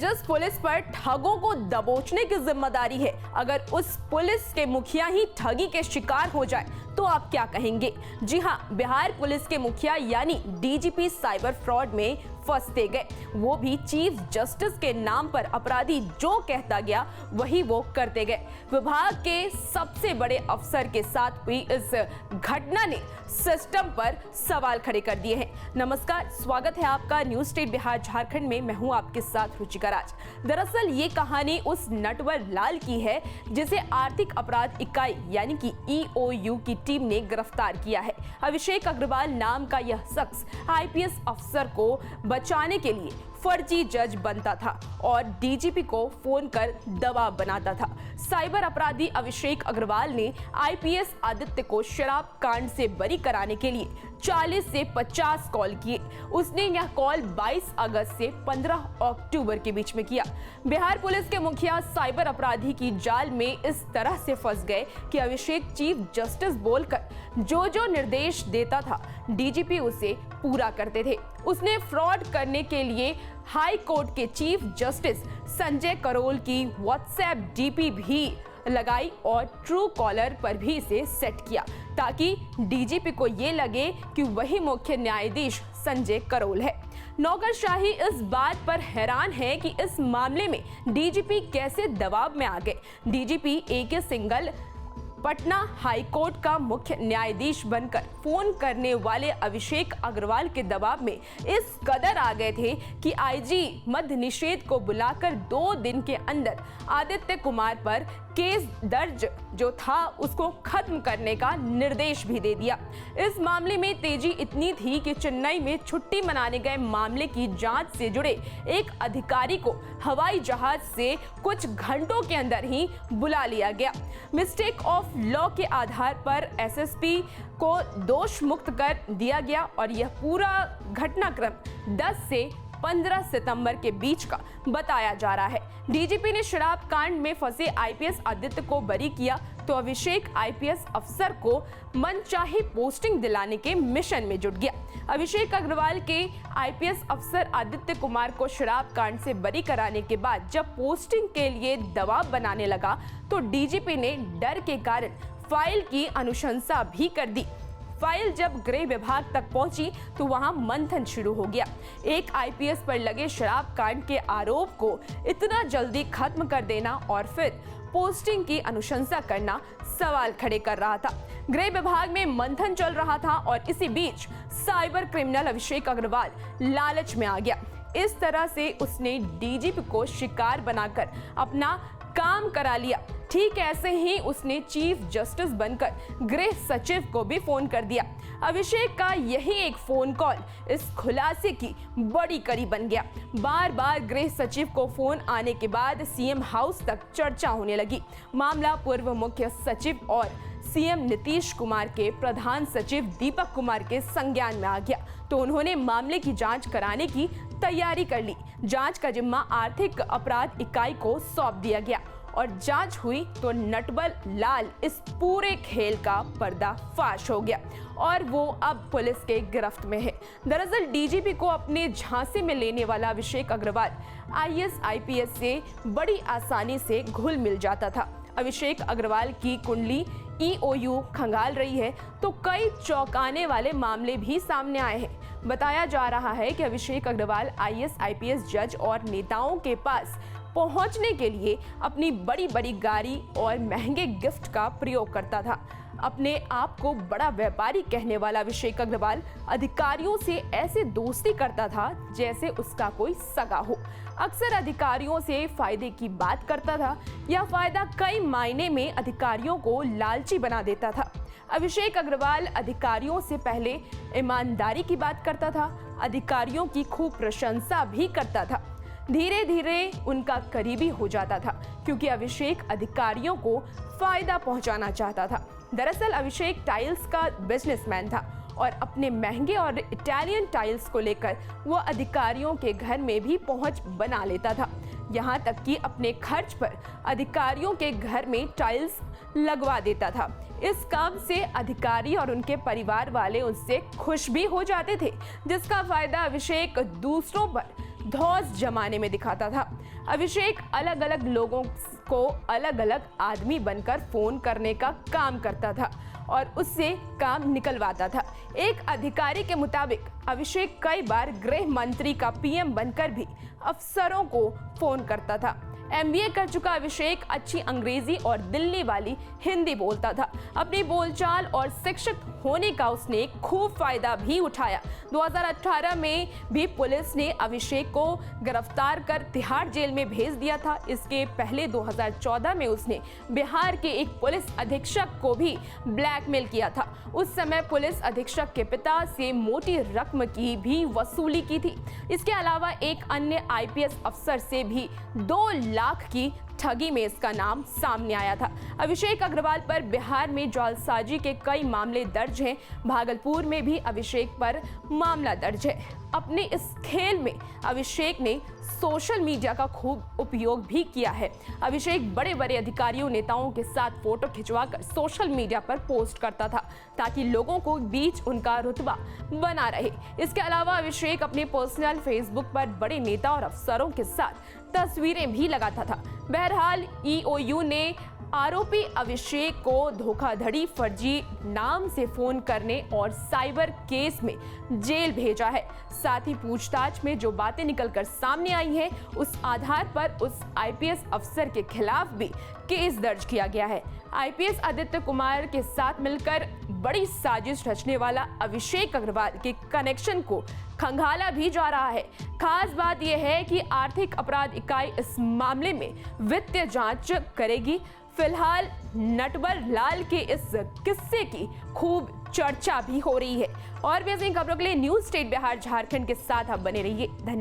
जिस पुलिस पर ठगों को दबोचने की जिम्मेदारी है, अगर उस पुलिस के मुखिया ही ठगी के शिकार हो जाए तो आप क्या कहेंगे? जी हां, बिहार पुलिस के मुखिया यानी डीजीपी साइबर फ्रॉड में फंसते गए, वो भी चीफ जस्टिस के नाम पर। अपराधी जो कहता गया वही वो करते गए। विभाग के सबसे बड़े अफसर के साथ हुई इस घटना ने सिस्टम पर सवाल खड़े कर दिए हैं। नमस्कार, स्वागत है आपका न्यूज स्टेट बिहार झारखंड में। मैं हूं आपके साथ रुचिका राज। दरअसल ये कहानी उस नटवर लाल की है जिसे आर्थिक अपराध इकाई यानी कि EOU की टीम ने गिरफ्तार किया है। अभिषेक अग्रवाल नाम का यह शख्स IPS अफसर को बचाने के लिए फर्जी जज बनता था और डीजीपी को फोन कर दबाव बनाता था। साइबर अपराधी अभिषेक अग्रवाल ने IPS आदित्य को शराब कांड से बरी कराने के लिए 40 से 50 कॉल किए। उसने यह कॉल 22 अगस्त से 15 अक्टूबर के बीच में किया। बिहार पुलिस के मुखिया साइबर अपराधी की जाल में इस तरह से फंस गए कि अभिषेक चीफ जस्टिस बोलकर जो निर्देश देता था, डीजीपी उसे पूरा करते थे। उसने फ्रॉड करने के लिए हाई कोर्ट के चीफ जस्टिस संजय करोल की WhatsApp DP भी लगाई और ट्रू कॉलर पर भी इसे सेट किया ताकि डीजीपी को ये लगे कि वही मुख्य न्यायाधीश संजय करोल है। नौकरशाही इस बात पर हैरान है कि इस मामले में डीजीपी कैसे दबाव में आ गए। DGP AK Singhal Patna high court का मुख्य न्यायाधीश बनकर फोन करने वाले अभिषेक अग्रवाल के दबाव में इस कदर आ गए थे कि IG मद्य निषेध को बुलाकर 2 दिन के अंदर आदित्य कुमार पर केस दर्ज जो था उसको खत्म करने का निर्देश भी दे दिया। इस मामले में तेजी इतनी थी कि चेन्नई में छुट्टी मनाने गए मामले की जांच से जुड़े एक अधिकारी को हवाई जहाज से कुछ घंटों के अंदर ही बुला लिया गया। मिस्टेक ऑफ लॉ के आधार पर SSP को दोष मुक्त कर दिया गया और यह पूरा घटनाक्रम 10 से 15 सितंबर के बीच का बताया जा रहा है। डीजीपी ने शराब कांड में फंसे IPS आदित्य को बरी किया तो अभिषेक IPS अफसर को मनचाही पोस्टिंग दिलाने के मिशन में जुट गया। अभिषेक अग्रवाल के IPS अफसर आदित्य कुमार को शराब कांड से बरी कराने के बाद जब पोस्टिंग के लिए दबाव बनाने लगा तो डीजीपी ने डर के कारण फाइल की अनुशंसा भी कर दी। फाइल जब गृह विभाग तक पहुंची तो वहां मंथन शुरू हो गया। एक IPS पर लगे शराब कांड के आरोप को इतना जल्दी खत्म कर देना और फिर पोस्टिंग की अनुशंसा करना सवाल खड़े कर रहा था। गृह विभाग में मंथन चल रहा था और इसी बीच साइबर क्रिमिनल अभिषेक अग्रवाल लालच में आ गया। इस तरह से उसने डीजीपी को शिकार बनाकर अपना काम करा लिया। ठीक ऐसे ही उसने चीफ जस्टिस बनकर गृह सचिव को भी फोन कर दिया। अभिषेक का यही एक फोन कॉल इस खुलासे की बड़ी कड़ी बन गया। बार बार गृह सचिव को फोन आने के बाद CM हाउस तक चर्चा होने लगी। मामला पूर्व मुख्य सचिव और CM नीतीश कुमार के प्रधान सचिव दीपक कुमार के संज्ञान में आ गया तो उन्होंने मामले की जांच कराने की तैयारी कर ली। जांच का जिम्मा आर्थिक अपराध इकाई को सौंप दिया गया और जांच हुई तो नटवर लाल इस पूरे खेल का पर्दाफाश हो गया और वो अब पुलिस के गिरफ्त में है। दरअसल डीजीपी को अपने झांसे में लेने वाला अभिषेक अग्रवाल IAS IPS से बड़ी आसानी से घुल मिल जाता था। अभिषेक अग्रवाल की कुंडली EOU खंगाल रही है तो कई चौंकाने वाले मामले भी सामने आए हैं। बताया जा रहा है कि अभिषेक अग्रवाल IAS IPS जज और नेताओं के पास पहुंचने के लिए अपनी बड़ी बड़ी गाड़ी और महंगे गिफ्ट का प्रयोग करता था। अपने आप को बड़ा व्यापारी कहने वाला अभिषेक अग्रवाल अधिकारियों से ऐसे दोस्ती करता था जैसे उसका कोई सगा हो। अक्सर अधिकारियों से फायदे की बात करता था। यह फायदा कई मायने में अधिकारियों को लालची बना देता था। अभिषेक अग्रवाल अधिकारियों से पहले ईमानदारी की बात करता था, अधिकारियों की खूब प्रशंसा भी करता था। धीरे धीरे उनका करीबी हो जाता था क्योंकि अभिषेक अधिकारियों को फायदा पहुंचाना चाहता था। दरअसल अभिषेक टाइल्स का बिजनेसमैन था और अपने महंगे और इटालियन टाइल्स को लेकर वो अधिकारियों के घर में भी पहुंच बना लेता था। यहाँ तक कि अपने खर्च पर अधिकारियों के घर में टाइल्स लगवा देता था। इस काम से अधिकारी और उनके परिवार वाले उससे खुश भी हो जाते थे, जिसका फायदा अभिषेक दूसरों पर धौस जमाने में दिखाता था। अभिषेक अलग अलग लोगों को अलग अलग आदमी बनकर फोन करने का काम करता था और उससे काम निकलवाता था। एक अधिकारी के मुताबिक अभिषेक कई बार गृह मंत्री का पीएम बनकर भी अफसरों को फोन करता था। MBA कर चुका अभिषेक अच्छी अंग्रेजी और दिल्ली वाली हिंदी बोलता था। अपनी बोलचाल और शिक्षित होने का उसने खूब फायदा भी उठाया। 2018 में भी पुलिस ने अभिषेक को गिरफ्तार कर तिहाड़ जेल में भेज दिया था। इसके पहले 2014 में उसने बिहार के एक पुलिस अधीक्षक को भी ब्लैकमेल किया था। उस समय पुलिस अधीक्षक के पिता से मोटी रकम की भी वसूली की थी। इसके अलावा एक अन्य IPS अफसर से भी 2 लाख की ठगी में इसका नाम सामने आया था। अभिषेक अग्रवाल पर बिहार में जालसाजी के कई मामले दर्ज हैं। भागलपुर में भी अभिषेक पर मामला दर्ज है। अपने इस खेल में अभिषेक ने सोशल मीडिया का खूब उपयोग भी किया है। अभिषेक बड़े बड़े अधिकारियों नेताओं के साथ फोटो खिंचवाकर सोशल मीडिया पर पोस्ट करता था ताकि लोगों को बीच उनका रुतबा बना रहे। इसके अलावा अभिषेक अपने पर्सनल फेसबुक पर बड़े नेता और अफसरों के साथ तस्वीरें भी लगाता था। बहरहाल EOU ने आरोपी अभिषेक को धोखाधड़ी, फर्जी नाम से फोन करने और साइबर केस में जेल भेजा है। साथ ही पूछताछ में जो बातें निकलकर सामने आई हैं, उस आधार पर उस IPS अफसर के खिलाफ भी केस दर्ज किया गया है। IPS आदित्य कुमार के साथ मिलकर बड़ी साजिश रचने वाला अभिषेक अग्रवाल के कनेक्शन को खंगाला भी जा रहा है। खास बात यह है कि आर्थिक अपराध इकाई इस मामले में वित्तीय जांच करेगी। फिलहाल नटवर लाल के इस किस्से की खूब चर्चा भी हो रही है। और भी ऐसी खबरों के लिए न्यूज़ स्टेट बिहार झारखंड के साथ आप बने रहिए। धन्यवाद।